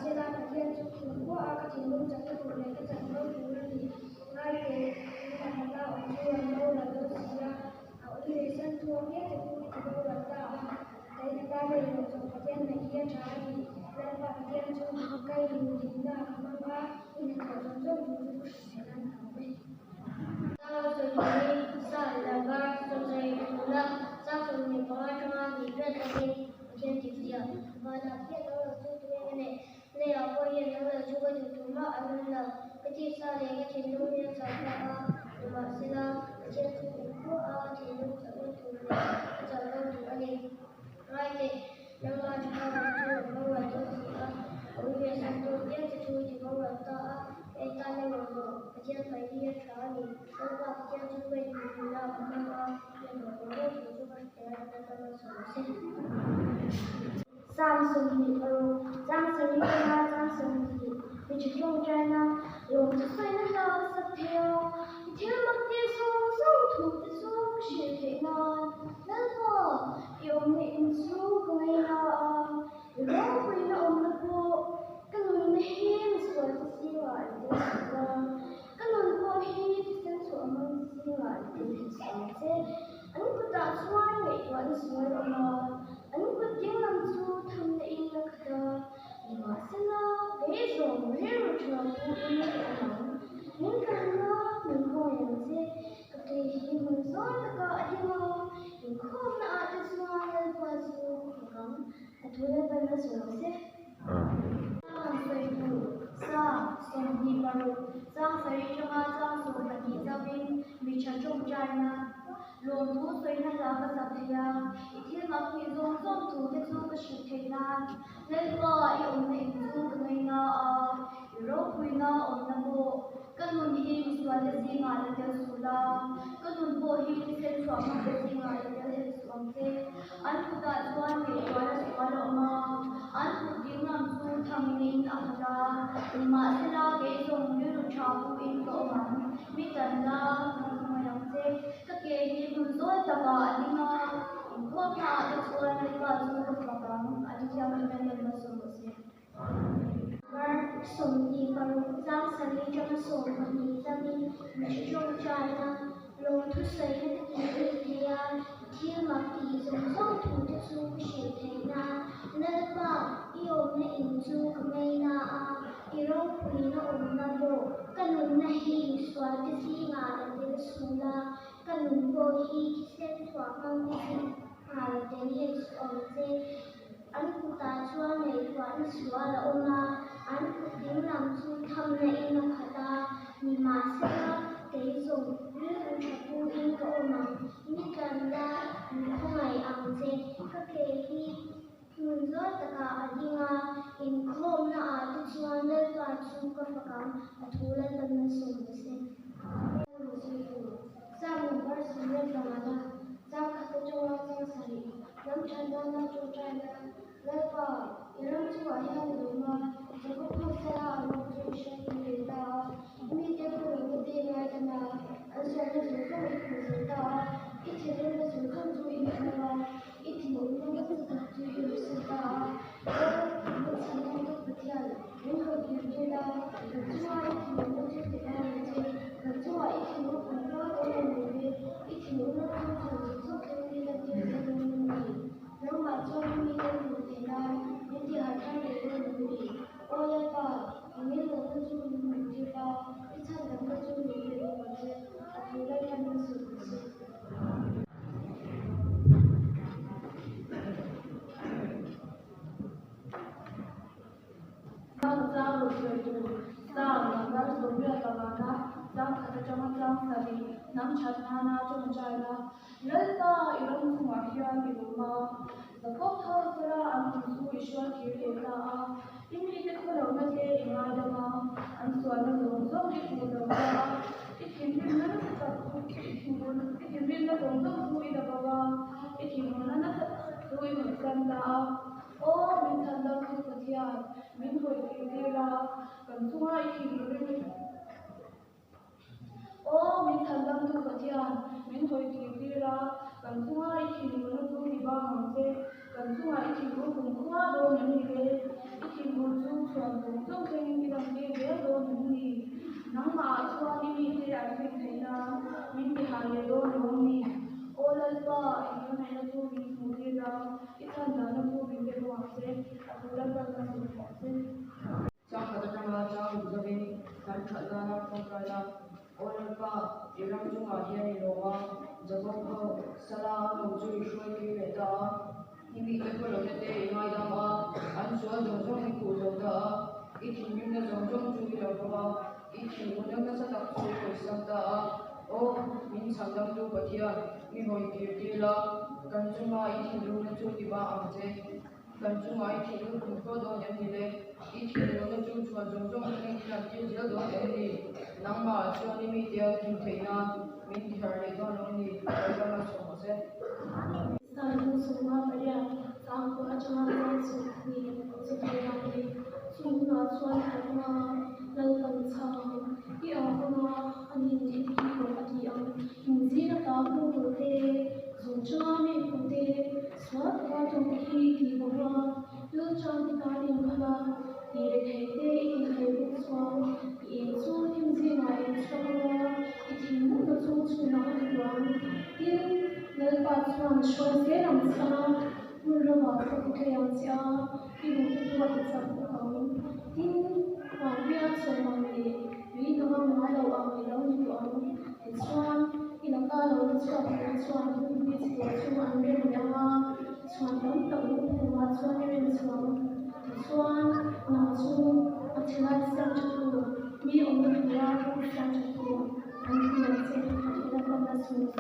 se la ka thiên chu khu ko a ka chin lu chak ko le ka chak lo tu le ni ngai te ka ma ta on chu an lo la do sia a o le san tu o ye te ku ti do la ta dai na ta le lo chu ka thiên na ye cha ni la pa ka thiên chu kai lu ti na ma ba ni ka zo zo lu ku se na na be ta so ni sa la ga so sai tu la sa so ni pa cha ni re ta ni thiên ti sia và là thiên đó là chu tu ne le a ko ye na la chu ko tu ma an la ka ti sa le ka chin lu ye sa ka a ma se la ka chen chu ko a chin lu sa lu tu le ka cha lu tu ani rai te na ma chu ka chu ma wa tu si a o ye sa tu ye chu ti ma wa ta a e ta le lo lo ka chen fa ye cha ni ka ka chen chu ko tu la ma ma ye lo lo chu chu ka te ra ta ma so se Samsung ni Samsung ni kena Samsung ni Digital China用着碎的老色票，一天忙点送送土的送是谁呢？那个有名书可以了，有老贵的我们的锅，跟我们的黑是我的希望的时光，跟我们过黑的生活我们希望的想些，俺不打算每晚说了吗？anh quyết định làm chú thầm để in được đó nhưng mà sẽ nó để rồi rồi cho mình in được lòng những cái nó mình coi làm gì cái gì mình nói tất cả đi mà mình không là cái gì mà qua chú không à tôi đã bên đó rồi chứ sa song di paru sang sari chama sang so pati sabin mi chachong chana lom thu soi na la ka sathya ithil ma ki zong zong thu te chu ka shi theina lel ko I om ne chu ka nei na ro pui na om na bo kanun hi mi swal le si ma le te sula kanun bo hi ti se chwa ma le si ma le te som te an ku ta chuan me chuan a swal ma an ku ding nam chu thang nin a hla ma se la ge zong yu ru cha pu in ko ma mi tan la ma yang te ka ke hi bu zo ta ba ni ma ko na ta chuan le ka chu ka ka a ti ya ma ne ma so se sùng thì bằng giang sari trong sùng mà thì gia đình mình trong trai na lô thu xây hết cái gì à thiên mặc thì dùng dòng thủ cho su sẽ thấy na nên bảo yêu na in su cái na yêu quý na na bộ cái nụ na hi xóa cái gì ngà là cái su la cái nụ bộ hi sen xóa mang cái gì ngà là cái hi xóa cái anh cũng ta xóa này xóa anh xóa là ona anh cũng làm su thầm này nó khata ni mà sẽ cái dùng những cái phụ in có mà những cái là không ai ăn thế các cái khi mình rất là cả đi mà in không là tự chuan lên và chu các phật cảm thu lên tâm nó sống thế sao mình bắt sinh lên là mà sao các cái chỗ sao sari nắm chân đó nắm chỗ trái đó lên và 이런 쪽 아니야 누나 저거 파스라 알로케이션 데이터 이미디어로 이미디어야 되나 안시아는 저거 있다 이 제대로 저거 좀 있나 이 뒤는 것도 같이 있다 뭐 지금 것부터 뭔가 기회다 좋아요 기회는 되게 많은데 좋아요 기회는 공부하는데 이 기회는 좀 좋게 되는 게 너무 맞춰주는 문제다 이제 할까요? 어여봐 이미는 해주는 문제가 이차 남겨주는 문제가 뭐지? 불안해하는 수지. 장으로 되고 장을 돌려다가나 장 가져가면 장 사리 남찬 하나 좀 잘라 렐다 이런 수마피아 이루마 꼭 하우스라 안수 이슈와 기회가 이미 데코로나게 이마다가 안수하는 동성이 보다가 이 김빈은 이 김빈은 동성 수이다가 이 김빈은 수이 못간다 민탄다 그거지야 민호의 기회라 건수와 이 김빈은 민탄다 그거지야 민호의 기회라 건수와 이 김빈은 수이바 함께 건수와 이 김빈은 공부와 너는 이게 이 김빈은 수와 ต้องเคยมีลำเลียงเดียวโดนนี่นังมาชวนนี่มีที่อะไรไม่เคยนะมินที่หาเยโดนนี่โอเลล่าอีกอย่างนั้นก็มีมูลเราอีกท่านนั้นก็มีเรื่องว่าเซ็ตอันนั้นก็เป็นสิ่งที่เซ็ต Trong khả năng là trong gia đình làm khả năng là không phải là ôn ba yêu lắm chung ở hiện nay rồi giờ có họ sala đầu chui xuôi đi về đó thì bị cái câu chuyện đấy ngay đó mà anh xóa dòng dòng đi cụ dòng đó ít thì những cái dòng dòng chui đâu có bao ít thì những cái sẽ tập chui của sang đó ô mình sang đó tu bát thiên mình hồi kịp là cần chung mà ít thì luôn chui đi ba ông thế cần chung mà ít thì luôn cũng có đồ nhận gì đấy ít thì luôn chung chung dòng dòng mình làm chuyện gì đó em đi nang mà cho nên mình tiêu kim thấy na mình thì hơi đấy đó nó đi cái đó là xong rồi Satu semua pada sangku acara suci suci lagi semua suan semua lalpan sang ia semua anin jadi berarti yang mesti nak tahu te sunca me te suat wajah di bawah lucang kita di bawah diri kita ini kita suan ini suan mesti main semua ini mungkin suatu nak lalpan suan suan seram sana mula waktu kita yang sia ibu tua kita tahu tin maria semangli we nama malau malau itu suan ilaka lalu suan ini suan nama suan tahu suan ini suan nasu acela sedang cukup mi untuk dia sedang cukup nanti nanti kita akan masuk